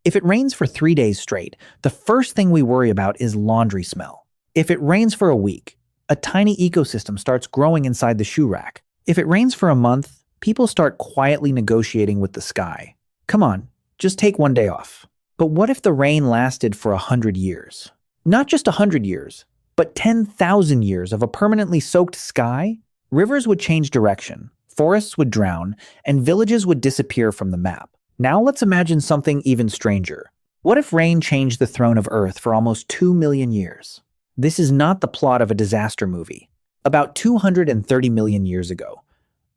If it rains for 3 days straight, the first thing we worry about is laundry smell. If it rains for a week, a tiny ecosystem starts growing inside the shoe rack. If it rains for a month, people start quietly negotiating with the sky. Come on, just take one day off. But what if the rain lasted for 100 years? Not just 100 years, but 10,000 years of a permanently soaked sky? Rivers would change direction, forests would drown, and villages would disappear from the map. Now let's imagine something even stranger. What if rain changed the throne of Earth for almost 2 million years? This is not the plot of a disaster movie. About 230 million years ago,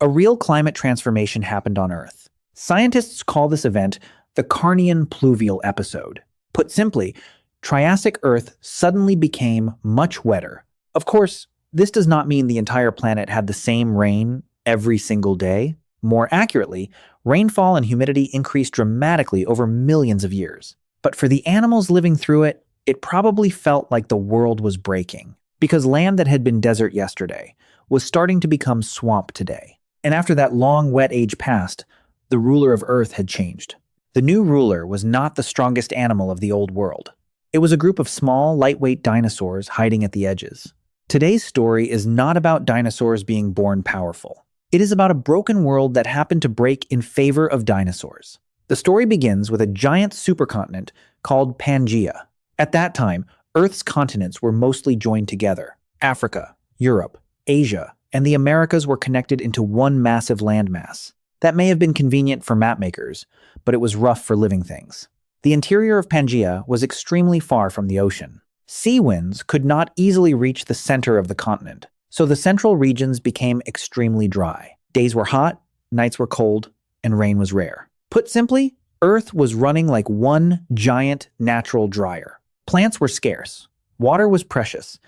a real climate transformation happened on Earth. Scientists call this event the Carnian Pluvial episode. Put simply, Triassic Earth suddenly became much wetter. Of course, this does not mean the entire planet had the same rain every single day. More accurately, rainfall and humidity increased dramatically over millions of years. But for the animals living through it, it probably felt like the world was breaking, because land that had been desert yesterday was starting to become swamp today. And after that long wet age passed, the ruler of Earth had changed. The new ruler was not the strongest animal of the old world. It was a group of small, lightweight dinosaurs hiding at the edges. Today's story is not about dinosaurs being born powerful. It is about a broken world that happened to break in favor of dinosaurs. The story begins with a giant supercontinent called Pangaea. At that time, Earth's continents were mostly joined together. Africa, Europe, Asia, and the Americas were connected into one massive landmass. That may have been convenient for mapmakers, but it was rough for living things. The interior of Pangaea was extremely far from the ocean. Sea winds could not easily reach the center of the continent, so the central regions became extremely dry. Days were hot, nights were cold, and rain was rare. Put simply, Earth was running like one giant natural dryer. Plants were scarce, water was precious,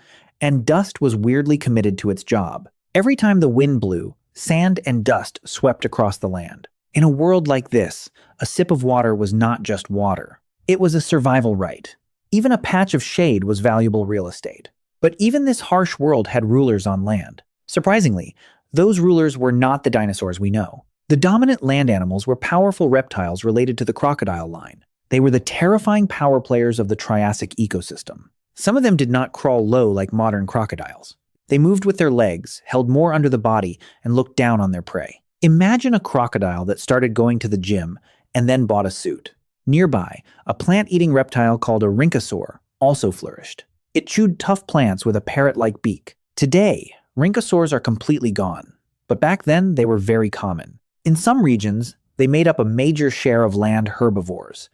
and dust was weirdly committed to its job. Every time the wind blew, sand and dust swept across the land. In a world like this, a sip of water was not just water. It was a survival right. Even a patch of shade was valuable real estate. But even this harsh world had rulers on land. Surprisingly, those rulers were not the dinosaurs we know. The dominant land animals were powerful reptiles related to the crocodile line. They were the terrifying power players of the Triassic ecosystem. Some of them did not crawl low like modern crocodiles. They moved with their legs, held more under the body, and looked down on their prey. Imagine a crocodile that started going to the gym and then bought a suit. Nearby, a plant-eating reptile called a rhynchosaur also flourished. It chewed tough plants with a parrot-like beak. Today, rhynchosaurs are completely gone, but back then they were very common. In some regions, they made up a major share of land herbivores.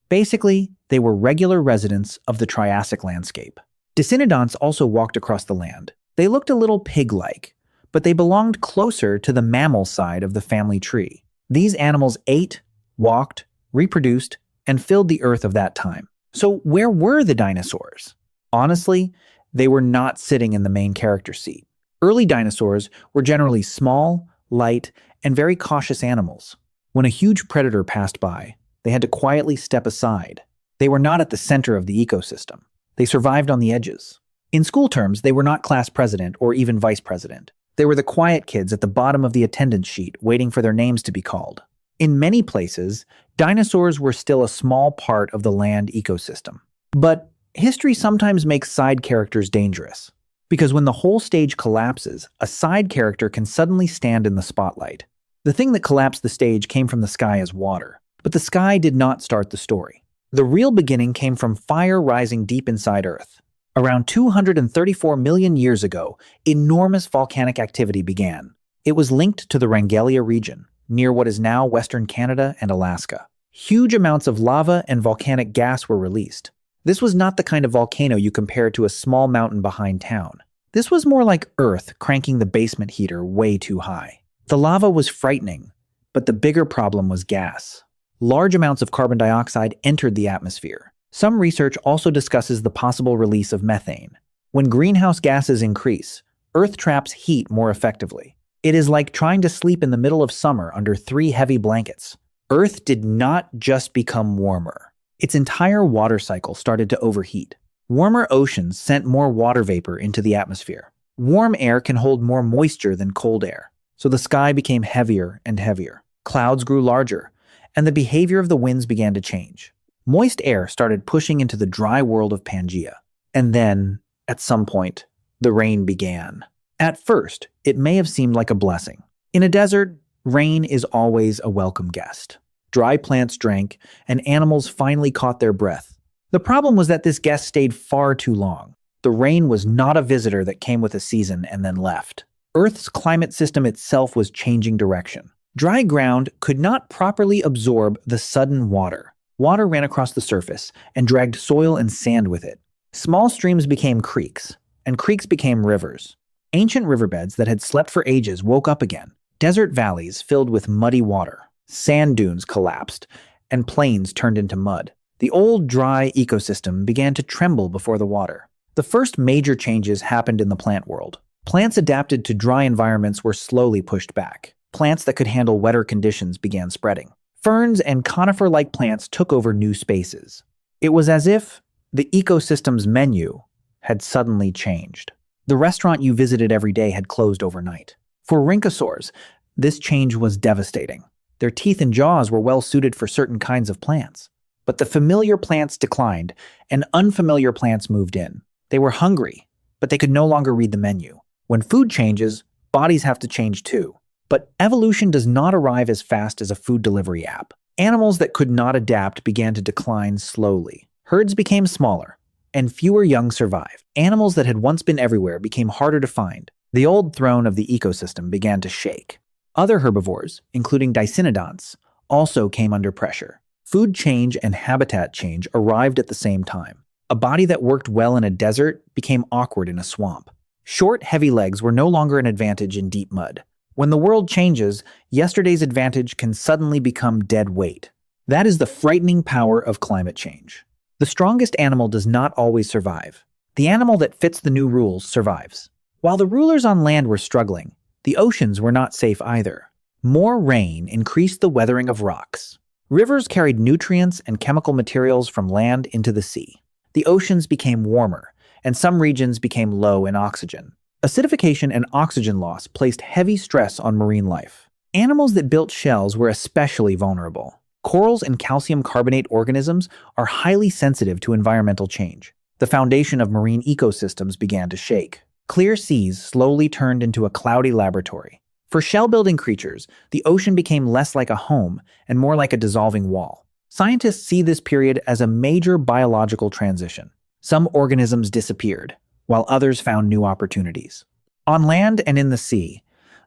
Basically, they were regular residents of the Triassic landscape. Dicynodonts also walked across the land. They looked a little pig-like, but they belonged closer to the mammal side of the family tree. These animals ate, walked, reproduced, and filled the earth of that time. So where were the dinosaurs? Honestly, they were not sitting in the main character seat. Early dinosaurs were generally small, light, and very cautious animals. When a huge predator passed by, they had to quietly step aside. They were not at the center of the ecosystem. They survived on the edges. In school terms, they were not class president or even vice president. They were the quiet kids at the bottom of the attendance sheet waiting for their names to be called. In many places, dinosaurs were still a small part of the land ecosystem. But history sometimes makes side characters dangerous, because when the whole stage collapses, a side character can suddenly stand in the spotlight. The thing that collapsed the stage came from the sky as water, but the sky did not start the story. The real beginning came from fire rising deep inside Earth. Around 234 million years ago, enormous volcanic activity began. It was linked to the Wrangellia region, near what is now Western Canada and Alaska. Huge amounts of lava and volcanic gas were released. This was not the kind of volcano you compare to a small mountain behind town. This was more like Earth cranking the basement heater way too high. The lava was frightening, but the bigger problem was gas. Large amounts of carbon dioxide entered the atmosphere. Some research also discusses the possible release of methane. When greenhouse gases increase, Earth traps heat more effectively. It is like trying to sleep in the middle of summer under 3 heavy blankets. Earth did not just become warmer. Its entire water cycle started to overheat. Warmer oceans sent more water vapor into the atmosphere. Warm air can hold more moisture than cold air, so the sky became heavier and heavier. Clouds grew larger, and the behavior of the winds began to change. Moist air started pushing into the dry world of Pangaea. And then, at some point, the rain began. At first, it may have seemed like a blessing. In a desert, rain is always a welcome guest. Dry plants drank, and animals finally caught their breath. The problem was that this guest stayed far too long. The rain was not a visitor that came with a season and then left. Earth's climate system itself was changing direction. Dry ground could not properly absorb the sudden water. Water ran across the surface and dragged soil and sand with it. Small streams became creeks, and creeks became rivers. Ancient riverbeds that had slept for ages woke up again. Desert valleys filled with muddy water. Sand dunes collapsed, and plains turned into mud. The old dry ecosystem began to tremble before the water. The first major changes happened in the plant world. Plants adapted to dry environments were slowly pushed back. Plants that could handle wetter conditions began spreading. Ferns and conifer-like plants took over new spaces. It was as if the ecosystem's menu had suddenly changed. The restaurant you visited every day had closed overnight. For rhynchosaurs, this change was devastating. Their teeth and jaws were well suited for certain kinds of plants. But the familiar plants declined, and unfamiliar plants moved in. They were hungry, but they could no longer read the menu. When food changes, bodies have to change too. But evolution does not arrive as fast as a food delivery app. Animals that could not adapt began to decline slowly. Herds became smaller, and fewer young survived. Animals that had once been everywhere became harder to find. The old throne of the ecosystem began to shake. Other herbivores, including dicynodonts, also came under pressure. Food change and habitat change arrived at the same time. A body that worked well in a desert became awkward in a swamp. Short, heavy legs were no longer an advantage in deep mud. When the world changes, yesterday's advantage can suddenly become dead weight. That is the frightening power of climate change. The strongest animal does not always survive. The animal that fits the new rules survives. While the rulers on land were struggling, the oceans were not safe either. More rain increased the weathering of rocks. Rivers carried nutrients and chemical materials from land into the sea. The oceans became warmer, and some regions became low in oxygen. Acidification and oxygen loss placed heavy stress on marine life. Animals that built shells were especially vulnerable. Corals and calcium carbonate organisms are highly sensitive to environmental change. The foundation of marine ecosystems began to shake. Clear seas slowly turned into a cloudy laboratory. For shell-building creatures, the ocean became less like a home and more like a dissolving wall. Scientists see this period as a major biological transition. Some organisms disappeared, while others found new opportunities. On land and in the sea,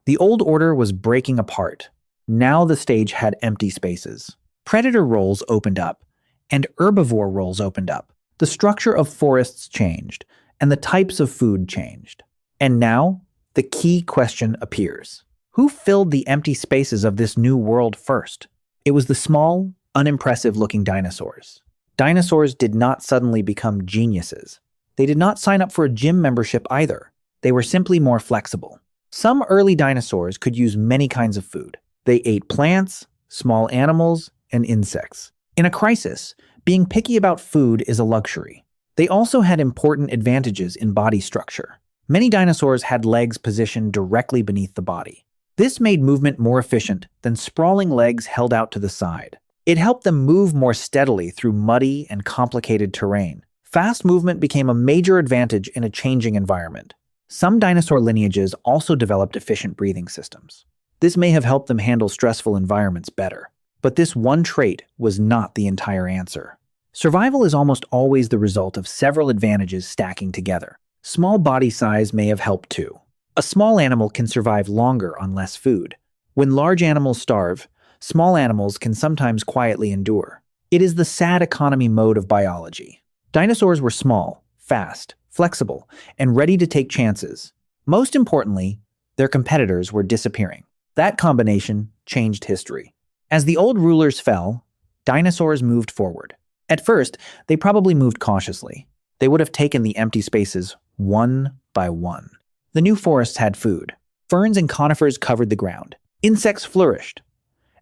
the old order was breaking apart. Now the stage had empty spaces. Predator roles opened up, and herbivore roles opened up. The structure of forests changed, and the types of food changed. And now, the key question appears. Who filled the empty spaces of this new world first? It was the small, unimpressive-looking dinosaurs. Dinosaurs did not suddenly become geniuses. They did not sign up for a gym membership either. They were simply more flexible. Some early dinosaurs could use many kinds of food. They ate plants, small animals, and insects. In a crisis, being picky about food is a luxury. They also had important advantages in body structure. Many dinosaurs had legs positioned directly beneath the body. This made movement more efficient than sprawling legs held out to the side. It helped them move more steadily through muddy and complicated terrain. Fast movement became a major advantage in a changing environment. Some dinosaur lineages also developed efficient breathing systems. This may have helped them handle stressful environments better. But this one trait was not the entire answer. Survival is almost always the result of several advantages stacking together. Small body size may have helped too. A small animal can survive longer on less food. When large animals starve, small animals can sometimes quietly endure. It is the sad economy mode of biology. Dinosaurs were small, fast, flexible, and ready to take chances. Most importantly, their competitors were disappearing. That combination changed history. As the old rulers fell, dinosaurs moved forward. At first, they probably moved cautiously. They would have taken the empty spaces one by one. The new forests had food. Ferns and conifers covered the ground. Insects flourished.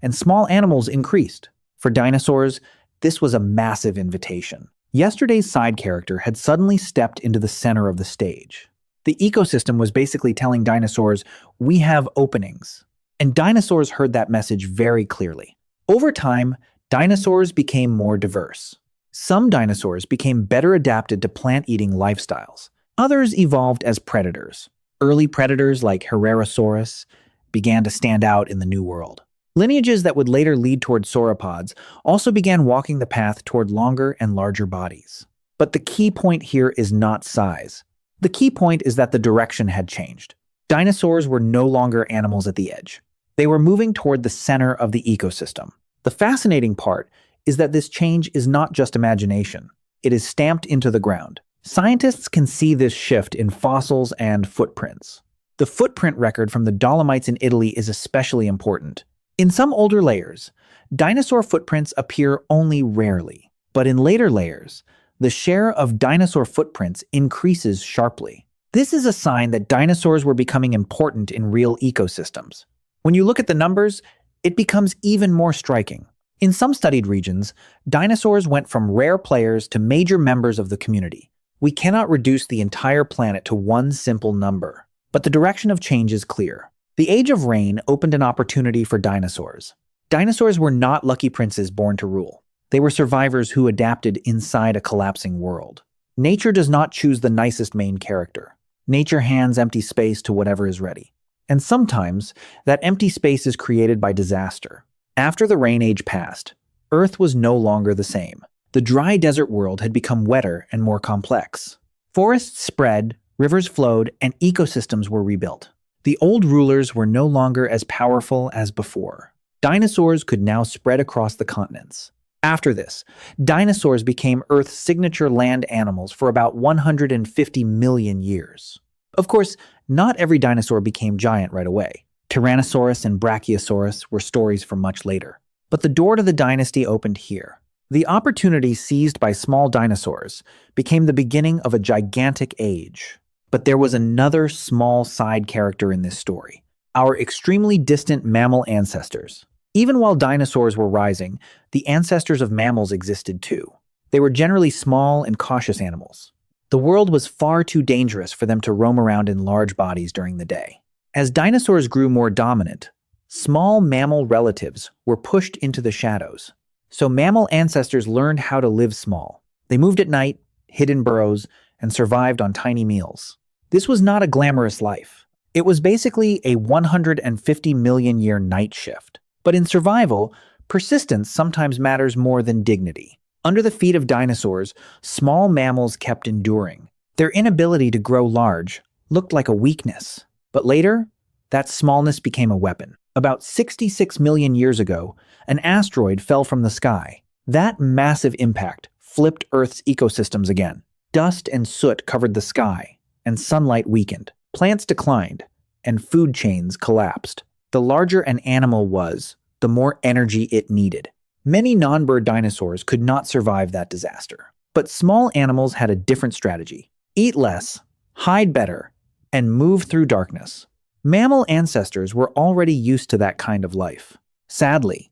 And small animals increased. For dinosaurs, this was a massive invitation. Yesterday's side character had suddenly stepped into the center of the stage. The ecosystem was basically telling dinosaurs, "We have openings." And dinosaurs heard that message very clearly. Over time, dinosaurs became more diverse. Some dinosaurs became better adapted to plant-eating lifestyles. Others evolved as predators. Early predators like Herrerasaurus began to stand out in the New World. Lineages that would later lead toward sauropods also began walking the path toward longer and larger bodies. But the key point here is not size. The key point is that the direction had changed. Dinosaurs were no longer animals at the edge. They were moving toward the center of the ecosystem. The fascinating part is that this change is not just imagination. It is stamped into the ground. Scientists can see this shift in fossils and footprints. The footprint record from the Dolomites in Italy is especially important. In some older layers, dinosaur footprints appear only rarely, but in later layers, the share of dinosaur footprints increases sharply. This is a sign that dinosaurs were becoming important in real ecosystems. When you look at the numbers, it becomes even more striking. In some studied regions, dinosaurs went from rare players to major members of the community. We cannot reduce the entire planet to one simple number, but the direction of change is clear. The Age of Rain opened an opportunity for dinosaurs. Dinosaurs were not lucky princes born to rule. They were survivors who adapted inside a collapsing world. Nature does not choose the nicest main character. Nature hands empty space to whatever is ready. And sometimes, that empty space is created by disaster. After the Rain Age passed, Earth was no longer the same. The dry desert world had become wetter and more complex. Forests spread, rivers flowed, and ecosystems were rebuilt. The old rulers were no longer as powerful as before. Dinosaurs could now spread across the continents. After this, dinosaurs became Earth's signature land animals for about 150 million years. Of course, not every dinosaur became giant right away. Tyrannosaurus and Brachiosaurus were stories for much later. But the door to the dynasty opened here. The opportunity seized by small dinosaurs became the beginning of a gigantic age. But there was another small side character in this story: our extremely distant mammal ancestors. Even while dinosaurs were rising, the ancestors of mammals existed too. They were generally small and cautious animals. The world was far too dangerous for them to roam around in large bodies during the day. As dinosaurs grew more dominant, small mammal relatives were pushed into the shadows. So mammal ancestors learned how to live small. They moved at night, hid in burrows, and survived on tiny meals. This was not a glamorous life. It was basically a 150 million year night shift. But in survival, persistence sometimes matters more than dignity. Under the feet of dinosaurs, small mammals kept enduring. Their inability to grow large looked like a weakness. But later, that smallness became a weapon. About 66 million years ago, an asteroid fell from the sky. That massive impact flipped Earth's ecosystems again. Dust and soot covered the sky, and sunlight weakened. Plants declined, and food chains collapsed. The larger an animal was, the more energy it needed. Many non-bird dinosaurs could not survive that disaster. But small animals had a different strategy: eat less, hide better, and move through darkness. Mammal ancestors were already used to that kind of life. Sadly,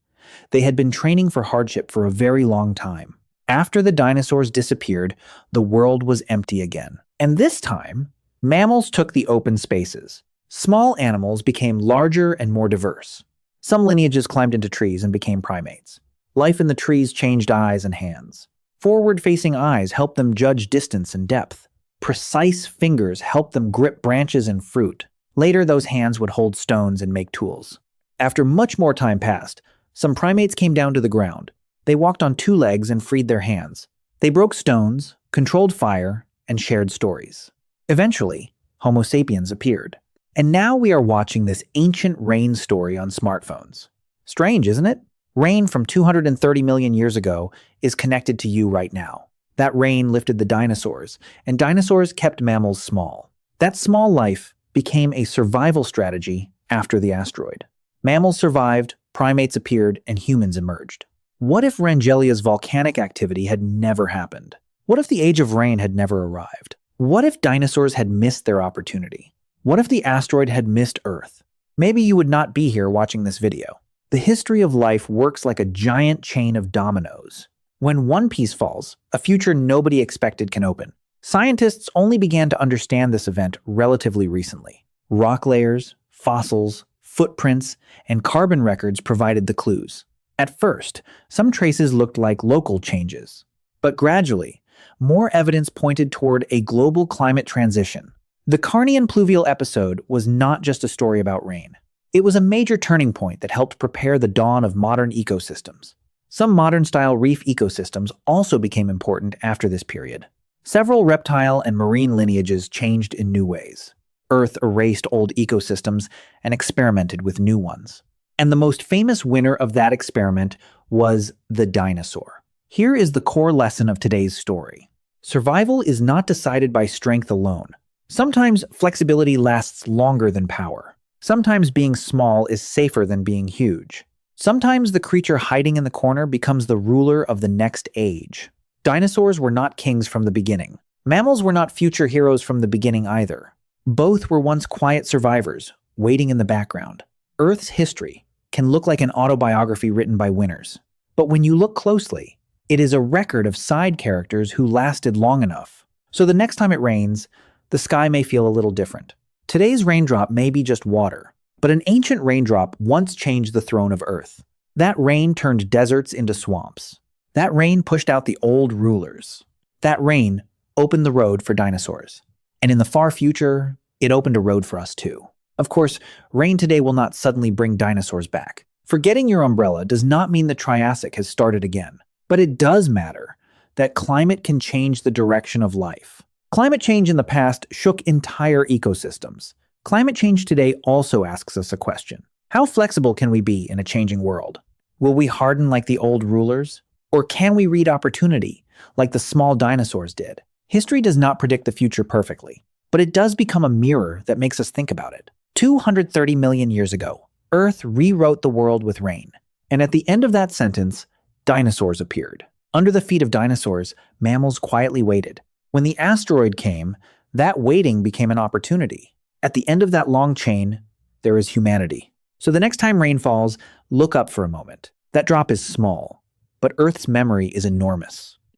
they had been training for hardship for a very long time. After the dinosaurs disappeared, the world was empty again. And this time, mammals took the open spaces. Small animals became larger and more diverse. Some lineages climbed into trees and became primates. Life in the trees changed eyes and hands. Forward-facing eyes helped them judge distance and depth. Precise fingers helped them grip branches and fruit. Later, those hands would hold stones and make tools. After much more time passed, some primates came down to the ground. They walked on two legs and freed their hands. They broke stones, controlled fire, and shared stories. Eventually, Homo sapiens appeared. And now we are watching this ancient rain story on smartphones. Strange, isn't it? Rain from 230 million years ago is connected to you right now. That rain lifted the dinosaurs, and dinosaurs kept mammals small. That small life became a survival strategy after the asteroid. Mammals survived, primates appeared, and humans emerged. What if Wrangellia's volcanic activity had never happened? What if the Age of Rain had never arrived? What if dinosaurs had missed their opportunity? What if the asteroid had missed Earth? Maybe you would not be here watching this video. The history of life works like a giant chain of dominoes. When one piece falls, a future nobody expected can open. Scientists only began to understand this event relatively recently. Rock layers, fossils, footprints, and carbon records provided the clues. At first, some traces looked like local changes. But gradually, more evidence pointed toward a global climate transition. The Carnian Pluvial episode was not just a story about rain. It was a major turning point that helped prepare the dawn of modern ecosystems. Some modern-style reef ecosystems also became important after this period. Several reptile and marine lineages changed in new ways. Earth erased old ecosystems and experimented with new ones. And the most famous winner of that experiment was the dinosaur. Here is the core lesson of today's story. Survival is not decided by strength alone. Sometimes flexibility lasts longer than power. Sometimes being small is safer than being huge. Sometimes the creature hiding in the corner becomes the ruler of the next age. Dinosaurs were not kings from the beginning. Mammals were not future heroes from the beginning either. Both were once quiet survivors, waiting in the background. Earth's history can look like an autobiography written by winners. But when you look closely, it is a record of side characters who lasted long enough. So the next time it rains, the sky may feel a little different. Today's raindrop may be just water, but an ancient raindrop once changed the throne of Earth. That rain turned deserts into swamps. That rain pushed out the old rulers. That rain opened the road for dinosaurs. And in the far future, it opened a road for us too. Of course, rain today will not suddenly bring dinosaurs back. Forgetting your umbrella does not mean the Triassic has started again. But it does matter that climate can change the direction of life. Climate change in the past shook entire ecosystems. Climate change today also asks us a question. How flexible can we be in a changing world? Will we harden like the old rulers? Or can we read opportunity like the small dinosaurs did? History does not predict the future perfectly, but it does become a mirror that makes us think about it. 230 million years ago, Earth rewrote the world with rain. And at the end of that sentence, dinosaurs appeared. Under the feet of dinosaurs, mammals quietly waited. When the asteroid came, that waiting became an opportunity. At the end of that long chain, there is humanity. So the next time rain falls, look up for a moment. That drop is small, but Earth's memory is enormous.